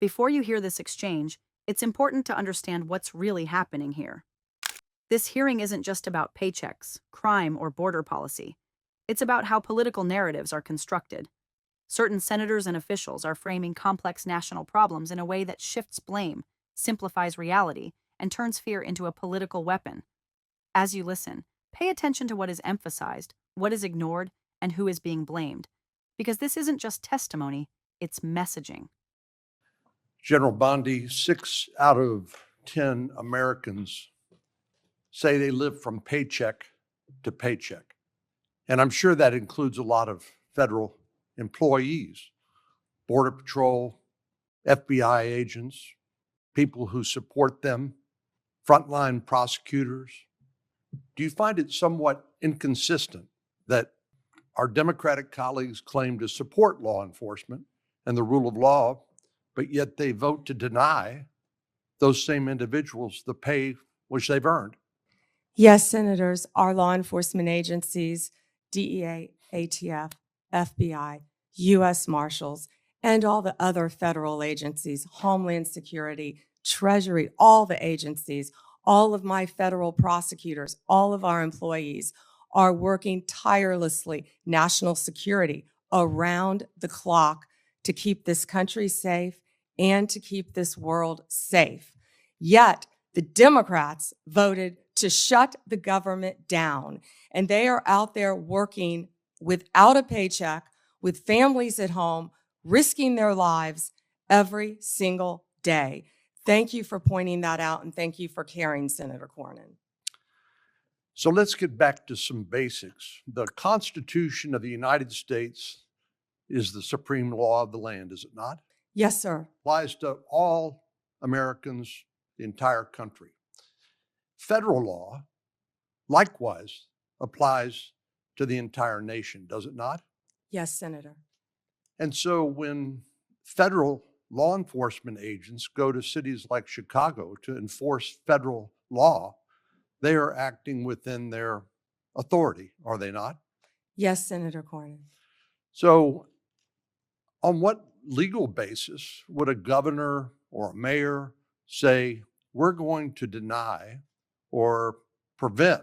Before you hear this exchange, it's important to understand what's really happening here. This hearing isn't just about paychecks, crime, or border policy. It's about how political narratives are constructed. Certain senators and officials are framing complex national problems in a way that shifts blame, simplifies reality, and turns fear into a political weapon. As you listen, pay attention to what is emphasized, what is ignored, and who is being blamed. Because this isn't just testimony, it's messaging. General Bondi, 6 out of 10 Americans say they live from paycheck to paycheck. And I'm sure that includes a lot of federal employees, Border Patrol, FBI agents, people who support them, frontline prosecutors. Do you find it somewhat inconsistent that our Democratic colleagues claim to support law enforcement and the rule of law, but yet they vote to deny those same individuals the pay which they've earned? Yes, Senators, our law enforcement agencies, DEA, ATF, FBI, U.S. Marshals, and all the other federal agencies, Homeland Security, Treasury, all the agencies, all of my federal prosecutors, all of our employees are working tirelessly, national security, around the clock to keep this country safe and to keep this world safe. Yet, the Democrats voted to shut the government down, and they are out there working without a paycheck, with families at home, risking their lives every single day. Thank you for pointing that out, and thank you for caring, Senator Cornyn. So let's get back to some basics. The Constitution of the United States is the supreme law of the land, is it not? Yes, sir. Applies to all Americans, the entire country. Federal law, likewise, applies to the entire nation, does it not? Yes, Senator. And so when federal law enforcement agents go to cities like Chicago to enforce federal law, they are acting within their authority, are they not? Yes, Senator Cornyn. So on what legal basis would a governor or a mayor say, we're going to deny or prevent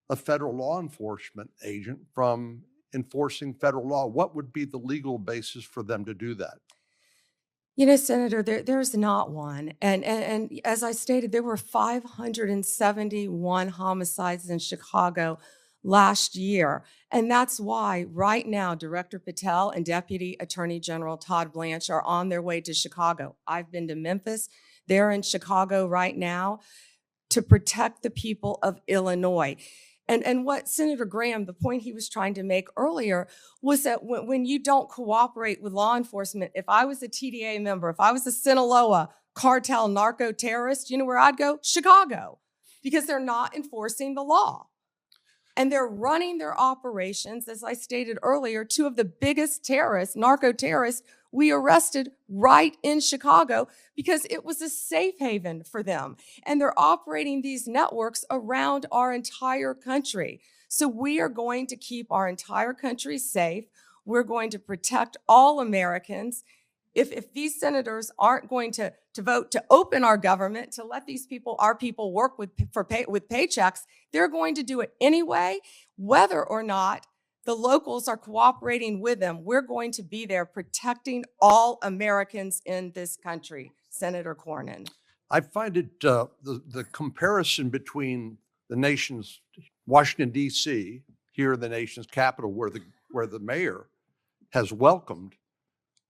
a federal law enforcement agent from enforcing federal law? What would be the legal basis for them to do that? You know, Senator, there's not one. And as I stated, there were 571 homicides in Chicago last year. And that's why right now, Director Patel and Deputy Attorney General Todd Blanche are on their way to Chicago. I've been to Memphis. They're in Chicago right now to protect the people of Illinois. And what Senator Graham, the point he was trying to make earlier, was that when you don't cooperate with law enforcement, if I was a TDA member, if I was a Sinaloa cartel narco terrorist, you know where I'd go? Chicago, because they're not enforcing the law. And they're running their operations, as I stated earlier, two of the biggest terrorists, narco terrorists, we arrested right in Chicago because it was a safe haven for them. And they're operating these networks around our entire country. So we are going to keep our entire country safe. We're going to protect all Americans. If these senators aren't going to vote to open our government, to let these people, our people, work with paychecks, they're going to do it anyway, whether or not the locals are cooperating with them. We're going to be there protecting all Americans in this country, Senator Cornyn. I find it, the comparison between the nation's Washington, D.C., here in the nation's capital, where the mayor has welcomed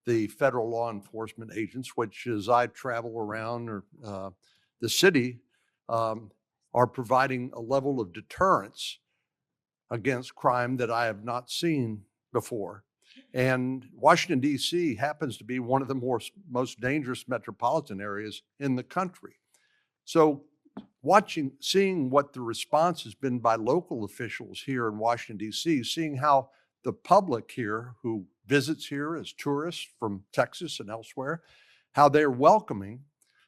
the federal law enforcement agents, which as I travel around the city, are providing a level of deterrence against crime that I have not seen before. And Washington, D.C. happens to be one of the most dangerous metropolitan areas in the country. So seeing what the response has been by local officials here in Washington, D.C., seeing how the public here who visits here as tourists from Texas and elsewhere, how they're welcoming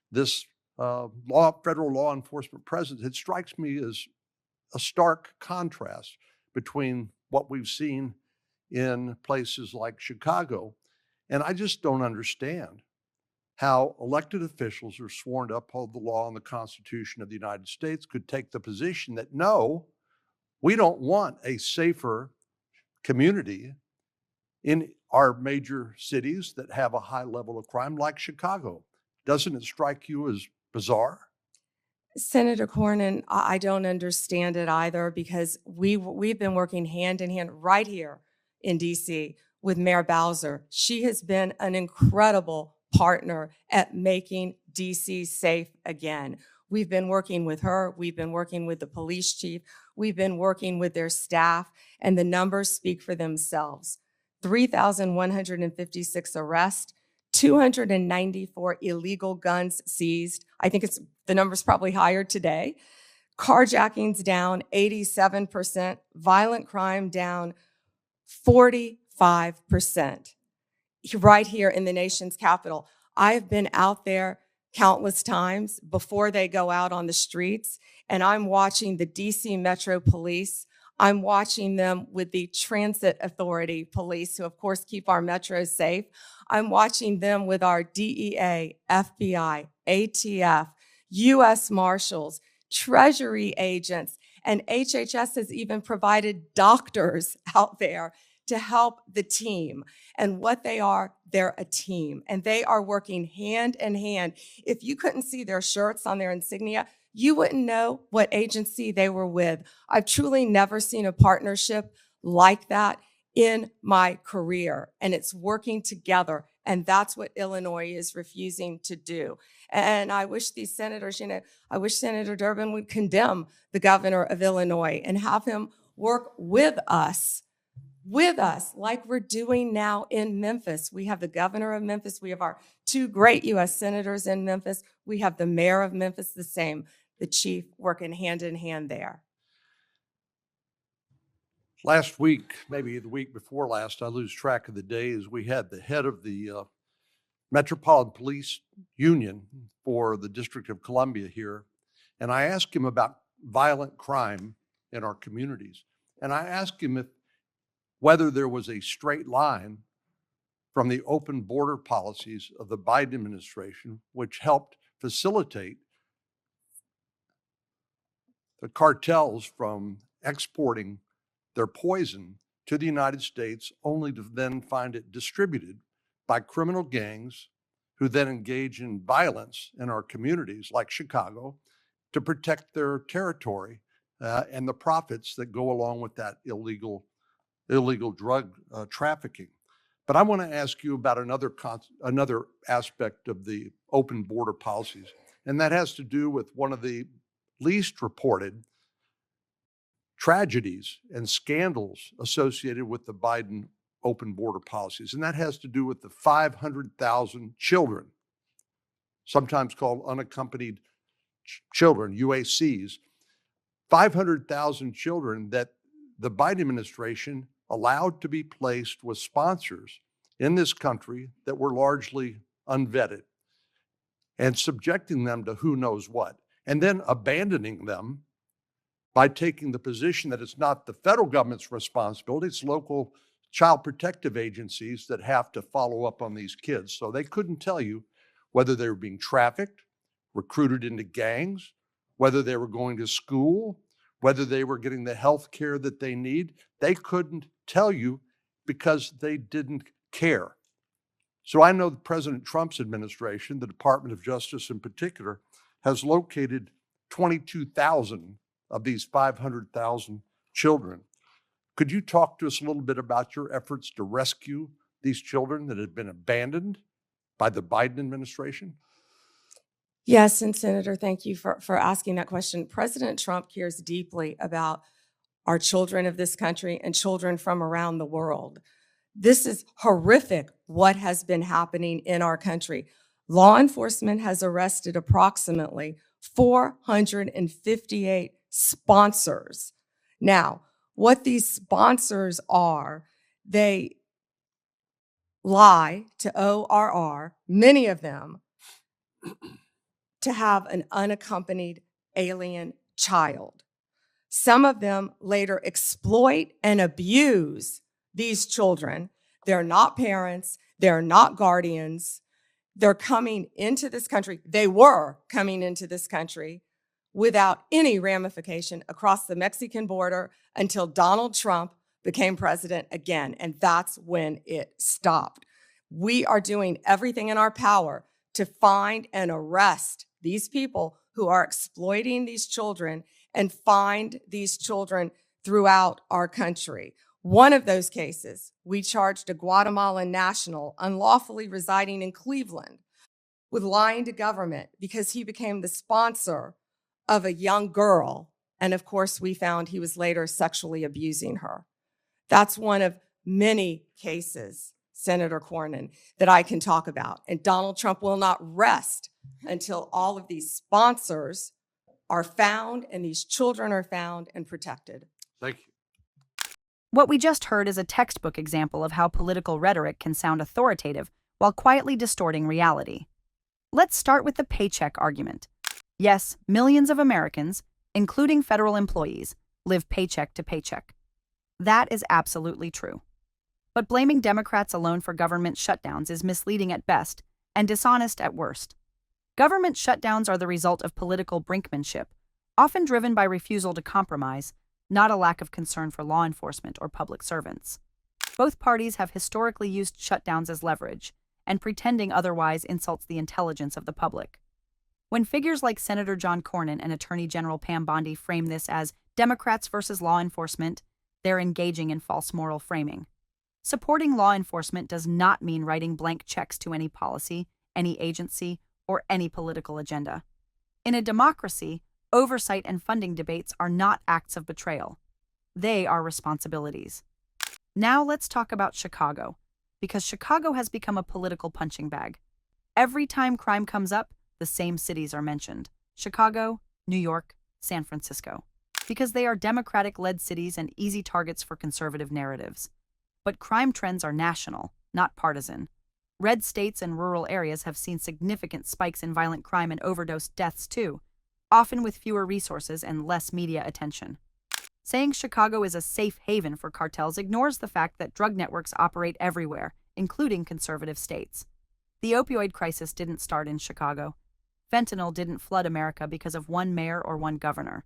this federal law enforcement presence, it strikes me as a stark contrast between what we've seen in places like Chicago. And I just don't understand how elected officials who are sworn to uphold the law and the Constitution of the United States could take the position that, no, we don't want a safer community in our major cities that have a high level of crime like Chicago. Doesn't it strike you as bizarre? Senator Cornyn, I don't understand it either, because we've been working hand in hand right here in DC with Mayor Bowser. She has been an incredible partner at making DC safe again. We've been working with her. We've been working with the police chief. We've been working with their staff, and the numbers speak for themselves. 3,156 arrests, 294 illegal guns seized. I think the number's probably higher today. Carjackings down 87%, violent crime down 45%. Right here in the nation's capital. I've been out there countless times before they go out on the streets, and I'm watching the DC Metro Police. I'm watching them with the Transit Authority Police, who of course keep our metros safe. I'm watching them with our DEA, FBI, ATF, US Marshals, Treasury agents, and HHS has even provided doctors out there to help the team. And what they are, they're a team, and they are working hand in hand. If you couldn't see their shirts on their insignia, you wouldn't know what agency they were with. I've truly never seen a partnership like that in my career, and it's working together. And that's what Illinois is refusing to do. And I wish these senators, I wish Senator Durbin would condemn the governor of Illinois and have him work with us like we're doing now in Memphis. We have the governor of Memphis. We have our two great U.S. senators in Memphis. We have the mayor of Memphis, the same, the chief, working hand in hand there. Last week, maybe the week before last, I lose track of the days, we had the head of the Metropolitan Police Union for the District of Columbia here, and I asked him about violent crime in our communities. And I asked him whether there was a straight line from the open border policies of the Biden administration, which helped facilitate the cartels from exporting their poison to the United States, only to then find it distributed by criminal gangs who then engage in violence in our communities like Chicago to protect their territory and the profits that go along with that illegal drug trafficking. But I want to ask you about another aspect of the open border policies, and that has to do with one of the least reported tragedies and scandals associated with the Biden open border policies, and that has to do with the 500,000 children, sometimes called unaccompanied children, UACs, 500,000 children that the Biden administration allowed to be placed with sponsors in this country that were largely unvetted and subjecting them to who knows what, and then abandoning them by taking the position that it's not the federal government's responsibility, it's local child protective agencies that have to follow up on these kids. So they couldn't tell you whether they were being trafficked, recruited into gangs, whether they were going to school, whether they were getting the health care that they need. They couldn't tell you because they didn't care. So I know that President Trump's administration, the Department of Justice in particular, has located 22,000 of these 500,000 children. Could you talk to us a little bit about your efforts to rescue these children that had been abandoned by the Biden administration? Yes, and Senator, thank you for asking that question. President Trump cares deeply about our children of this country and children from around the world. This is horrific what has been happening in our country. Law enforcement has arrested approximately 458 sponsors. Now, what these sponsors are, they lie to ORR, many of them, to have an unaccompanied alien child. Some of them later exploit and abuse these children. They're not parents, they're not guardians. They're coming into this country. They were coming into this country without any ramification across the Mexican border until Donald Trump became president again. And that's when it stopped. We are doing everything in our power to find and arrest these people who are exploiting these children and find these children throughout our country. One of those cases, we charged a Guatemalan national unlawfully residing in Cleveland with lying to government because he became the sponsor of a young girl. And of course, we found he was later sexually abusing her. That's one of many cases, Senator Cornyn, that I can talk about. And Donald Trump will not rest until all of these sponsors are found and these children are found and protected. Thank you. What we just heard is a textbook example of how political rhetoric can sound authoritative while quietly distorting reality. Let's start with the paycheck argument. Yes, millions of Americans, including federal employees, live paycheck to paycheck. That is absolutely true. But blaming Democrats alone for government shutdowns is misleading at best and dishonest at worst. Government shutdowns are the result of political brinkmanship, often driven by refusal to compromise, not a lack of concern for law enforcement or public servants. Both parties have historically used shutdowns as leverage, and pretending otherwise insults the intelligence of the public. When figures like Senator John Cornyn and Attorney General Pam Bondi frame this as Democrats versus law enforcement, they're engaging in false moral framing. Supporting law enforcement does not mean writing blank checks to any policy, any agency, or any political agenda. In a democracy, oversight and funding debates are not acts of betrayal. They are responsibilities. Now let's talk about Chicago, because Chicago has become a political punching bag. Every time crime comes up, the same cities are mentioned: Chicago, New York, San Francisco, because they are Democratic-led cities and easy targets for conservative narratives. But crime trends are national, not partisan. Red states and rural areas have seen significant spikes in violent crime and overdose deaths too, often with fewer resources and less media attention. Saying Chicago is a safe haven for cartels ignores the fact that drug networks operate everywhere, including conservative states. The opioid crisis didn't start in Chicago. Fentanyl didn't flood America because of one mayor or one governor.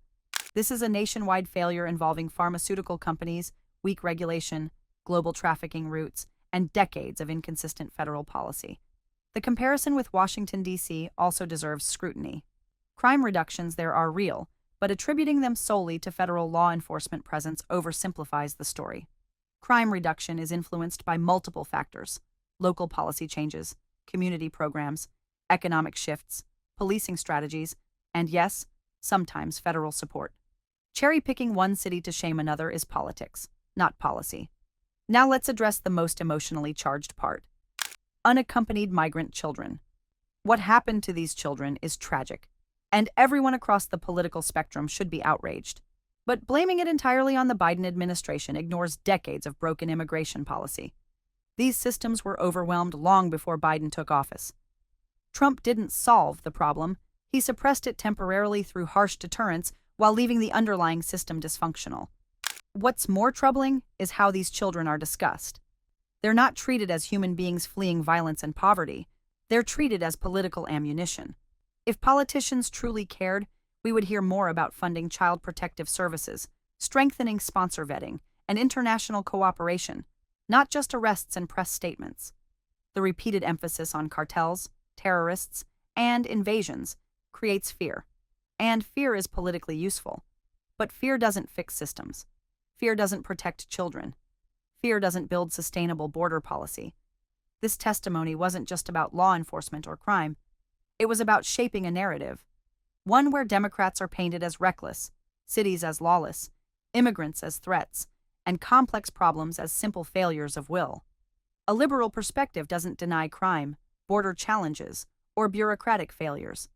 This is a nationwide failure involving pharmaceutical companies, weak regulation, global trafficking routes, and decades of inconsistent federal policy. The comparison with Washington, D.C. also deserves scrutiny. Crime reductions there are real, but attributing them solely to federal law enforcement presence oversimplifies the story. Crime reduction is influenced by multiple factors: local policy changes, community programs, economic shifts, policing strategies, and yes, sometimes federal support. Cherry-picking one city to shame another is politics, not policy. Now let's address the most emotionally charged part: unaccompanied migrant children. What happened to these children is tragic, and everyone across the political spectrum should be outraged. But blaming it entirely on the Biden administration ignores decades of broken immigration policy. These systems were overwhelmed long before Biden took office. Trump didn't solve the problem. He suppressed it temporarily through harsh deterrence while leaving the underlying system dysfunctional. What's more troubling is how these children are discussed. They're not treated as human beings fleeing violence and poverty. They're treated as political ammunition. If politicians truly cared, we would hear more about funding child protective services, strengthening sponsor vetting, and international cooperation, not just arrests and press statements. The repeated emphasis on cartels, terrorists, and invasions creates fear. And fear is politically useful. But fear doesn't fix systems. Fear doesn't protect children. Fear doesn't build sustainable border policy. This testimony wasn't just about law enforcement or crime. It was about shaping a narrative, one where Democrats are painted as reckless, cities as lawless, immigrants as threats, and complex problems as simple failures of will. A liberal perspective doesn't deny crime, border challenges, or bureaucratic failures.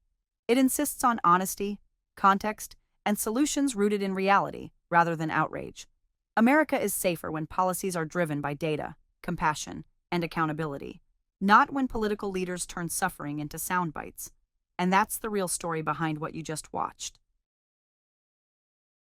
It insists on honesty, context, and solutions rooted in reality rather than outrage. America is safer when policies are driven by data, compassion, and accountability, not when political leaders turn suffering into sound bites. And that's the real story behind what you just watched.